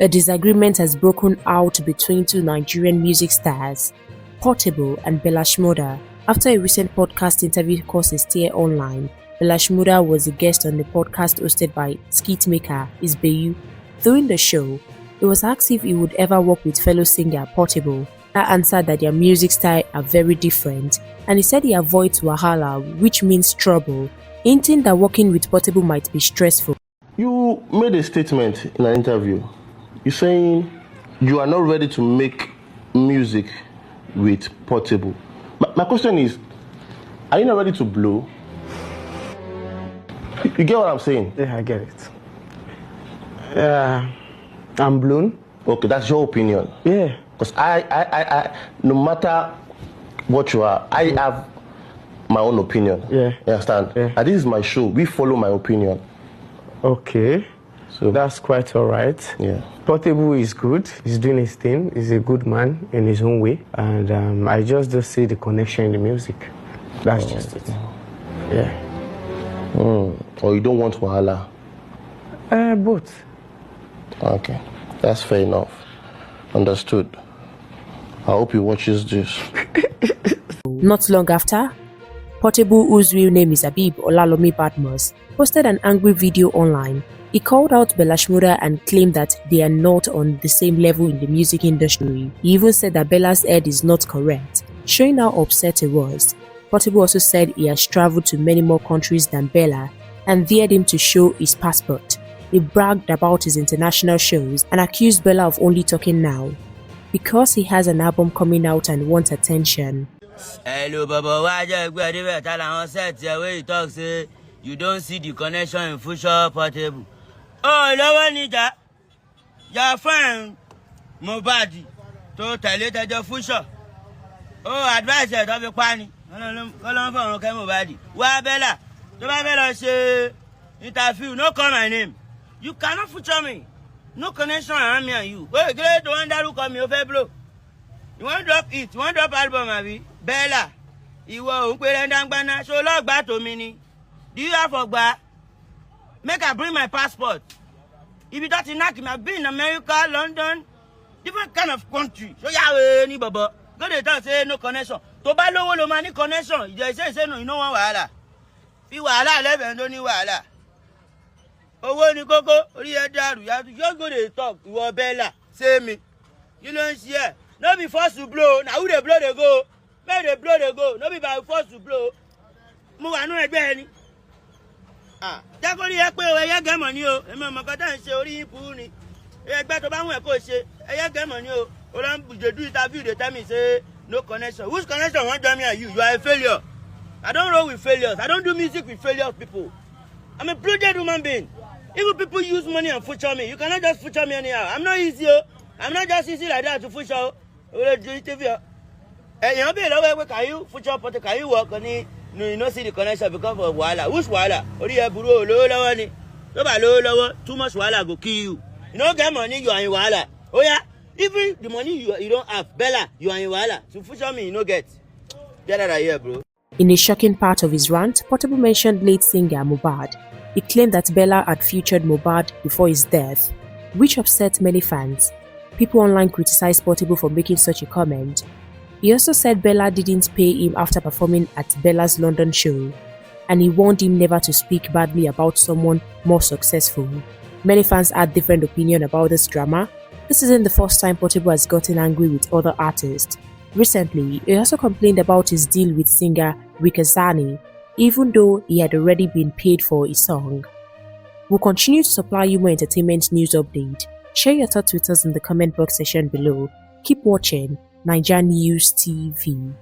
A disagreement has broken out between two Nigerian music stars, Portable and Bella Shmurda. After a recent podcast interview caused a stir online, Bella Shmurda was a guest on the podcast hosted by skitmaker Isbeyu. During the show, he was asked if he would ever work with fellow singer Portable. He answered that their music style are very different, and he said he avoids wahala, which means trouble, hinting that working with Portable might be stressful. You made a statement in an interview. You're saying you are not ready to make music with Portable. My question is, are you not ready to blow? You get what I'm saying? Yeah, I get it. I'm blown. Okay, that's your opinion. Yeah. Because I, no matter what you are, I have my own opinion. Yeah. You understand? Yeah. And this is my show. We follow my opinion. Okay. So that's quite all right. Yeah. Portable is good. He's doing his thing. He's a good man in his own way. And I just don't see the connection in the music. That's just it. Yeah. Or you don't want wahala? Both. Okay. That's fair enough. Understood. I hope he watches this. Not long after, Portable, whose real name is Habib Olalomi Badmus, posted an angry video online. He called out Bella Shmurda and claimed that they are not on the same level in the music industry. He even said that Bella's head is not correct, showing how upset he was. Portable also said he has traveled to many more countries than Bella and dared him to show his passport. He bragged about his international shows and accused Bella of only talking now because he has an album coming out and wants attention. Hello, Baba. Why you talk say you don't see the connection in future Portable? Oh, Naija, your friend Mobadi to tell you that your future. Oh, advice of your pani. Mobadi. Why Bella? To Bella say interview, no call my name. You cannot future me. No connection around me and you. Wait, great one that will come your blow. You want to drop it? You want to drop album, maybe? Bella, you won't pay and so log back to me. Do you have a bar? Make I bring my passport. If you don't knock him, I've been in America, London, different kind of country. So yeah, any baba. Go to tell say no connection. To buy low money connection. You say no, you know one wahala. If you wahala, left and don't need wahala. Oh, when you go, you have to just go to talk. You are Bella. Say me. You don't see it. Not be forced to blow. Now who they blow they go? Make they blow they go. Not be by forced to blow. Move on, no again. Jákòrí ẹ pé ẹyẹ gẹ́mọ̀ ni o, èmi ọmọ kan tá ń ṣe orí ìpú ni. Ẹgbẹ́ tó bá wùn ẹ̀ kó ṣe, ẹyẹ gẹ́mọ̀ ni o. They do interview, they tell me say no connection. Whose connection want me and you? You are a failure. I don't roll with failures. I don't do music with failure people. I'm a prudent human being. Even people use money and future me. You cannot just future me anyhow. I'm not easy. I'm not just easy like that to future. You know, can you future pot? Can you work on it? No, you don't see the connection because of wahala. Who's wahala? Too much wahala go kill you. You don't get money, you are in wahala. Oh yeah, even the money you don't have, Bella, you are in wahala. So future me, you don't get. Get out of here, bro. In a shocking part of his rant, Portable mentioned late singer Mohbad. He claimed that Bella had featured Mohbad before his death, which upset many fans. People online criticized Portable for making such a comment. He also said Bella didn't pay him after performing at Bella's London show, and he warned him never to speak badly about someone more successful. Many fans had different opinion about this drama. This isn't the first time Portable has gotten angry with other artists. Recently, he also complained about his deal with singer Rikazani, even though he had already been paid for his song. We'll continue to supply you more entertainment news update. Share your thoughts with us in the comment box section below. Keep watching Naija News TV.